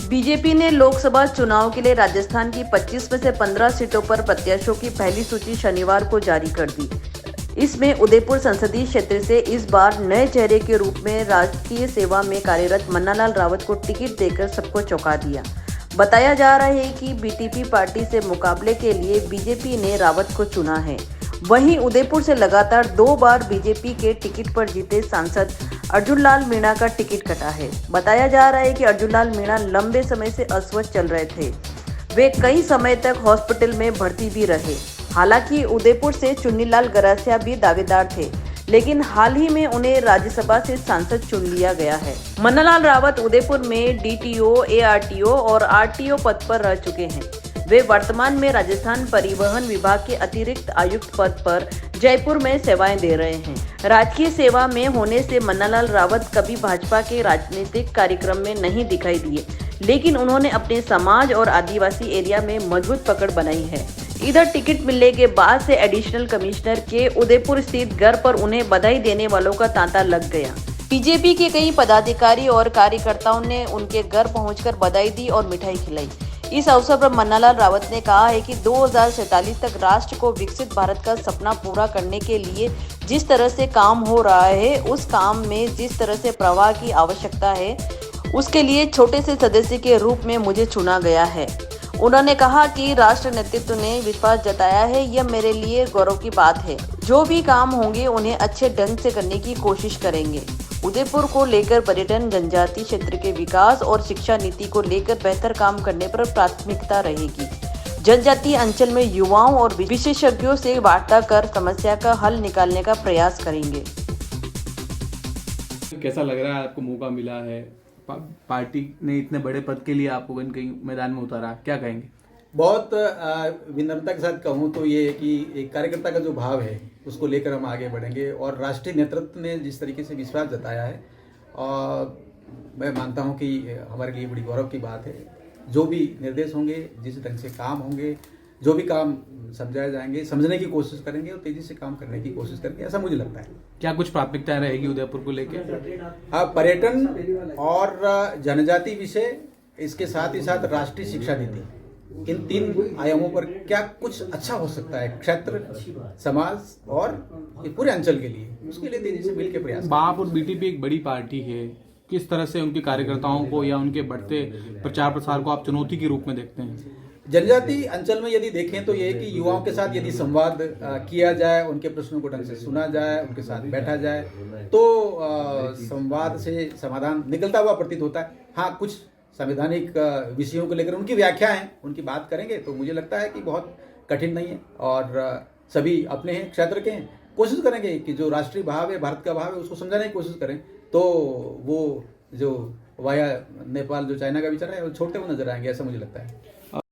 BJP ने लोकसभा चुनाव के लिए राजस्थान की 25 में से 15 सीटों पर प्रत्याशियों की पहली सूची शनिवार को जारी कर दी। इसमें उदयपुर संसदीय क्षेत्र से इस बार नए चेहरे के रूप में राजकीय सेवा में कार्यरत मन्नालाल रावत को टिकट देकर सबको चौंका दिया। बताया जा रहा है कि बीटीपी पार्टी से मुकाबले के लिए बीजेपी ने रावत को चुना है। वहीं उदयपुर से लगातार 2 बार बीजेपी के टिकट पर जीते सांसद अर्जुन लाल मीणा का टिकट कटा है। बताया जा रहा है कि अर्जुन लाल मीणा लंबे समय से अस्वस्थ चल रहे थे। वे कई समय तक हॉस्पिटल में भर्ती भी रहे। हालांकि उदयपुर से चुन्नीलाल गरासिया भी दावेदार थे, लेकिन हाल ही में उन्हें राज्यसभा से सांसद चुन लिया गया है। मन्नालाल रावत उदयपुर में डीटीओ, एआरटीओ और आरटीओ पद पर रह चुके हैं। वे वर्तमान में राजस्थान परिवहन विभाग के अतिरिक्त आयुक्त पद पर जयपुर में सेवाएं दे रहे हैं। राजकीय सेवा में होने से मन्नालाल रावत कभी भाजपा के राजनीतिक कार्यक्रम में नहीं दिखाई दिए, लेकिन उन्होंने अपने समाज और आदिवासी एरिया में मजबूत पकड़ बनाई है। इधर टिकट मिलने के बाद से एडिशनल कमिश्नर के उदयपुर स्थित घर पर उन्हें बधाई देने वालों का तांता लग गया। बीजेपी के कई पदाधिकारी और कार्यकर्ताओं ने उनके घर पहुंचकर बधाई दी और मिठाई खिलाई। इस अवसर पर मन्नालाल रावत ने कहा है कि 2047 तक राष्ट्र को विकसित भारत का सपना पूरा करने के लिए जिस तरह से काम हो रहा है, उस काम में जिस तरह से प्रवाह की आवश्यकता है, उसके लिए छोटे से सदस्य के रूप में मुझे चुना गया है। उन्होंने कहा कि राष्ट्र नेतृत्व ने विश्वास जताया है, यह मेरे लिए गौरव की बात है। जो भी काम होंगे उन्हें अच्छे ढंग से करने की कोशिश करेंगे। उदयपुर को लेकर पर्यटन, जनजातीय क्षेत्र के विकास और शिक्षा नीति को लेकर बेहतर काम करने पर प्राथमिकता रहेगी। जनजातीय अंचल में युवाओं और विशेषज्ञों से वार्ता कर समस्या का हल निकालने का प्रयास करेंगे। कैसा लग रहा है आपको मौका मिला है, पार्टी ने इतने बड़े पद के लिए आपको कहीं मैदान में उतारा, क्या कहेंगे? बहुत विनम्रता के साथ कहूँ तो ये है कि एक कार्यकर्ता का जो भाव है उसको लेकर हम आगे बढ़ेंगे और राष्ट्रीय नेतृत्व ने जिस तरीके से विश्वास जताया है, और मैं मानता हूँ कि हमारे लिए बड़ी गौरव की बात है। जो भी निर्देश होंगे, जिस ढंग से काम होंगे, जो भी काम समझाए जाएंगे, समझने की कोशिश करेंगे और तेजी से काम करने की कोशिश करेंगे, ऐसा मुझे लगता है। क्या कुछ प्राथमिकताएं रहेगी उदयपुर को लेकर? पर्यटन और जनजाति विषय, इसके साथ ही साथ राष्ट्रीय शिक्षा नीति, इन 3 आयामों पर क्या कुछ अच्छा हो सकता है क्षेत्र, समाज और पूरे अंचल के लिए, उसके लिए तेजी से मिलकर प्रयास। बाप और बीटीपी एक बड़ी पार्टी है, किस तरह से उनके कार्यकर्ताओं को या उनके बढ़ते प्रचार प्रसार को आप चुनौती के रूप में देखते हैं? जनजाति अंचल में यदि देखें तो ये है कि युवाओं के साथ यदि संवाद किया जाए, उनके प्रश्नों को ढंग से सुना जाए, उनके साथ बैठा जाए, तो संवाद से समाधान निकलता हुआ प्रतीत होता है। हाँ, कुछ संवैधानिक विषयों को लेकर उनकी व्याख्याएं, उनकी बात करेंगे तो मुझे लगता है कि बहुत कठिन नहीं है और सभी अपने हैं, क्षेत्र के हैं। कोशिश करेंगे कि जो राष्ट्रीय भाव है, भारत का भाव है, उसको समझाने की कोशिश करें, तो वो जो वाया नेपाल, जो चाइना का विचार है, वो छोड़ते हुए नजर आएंगे, ऐसा मुझे लगता है।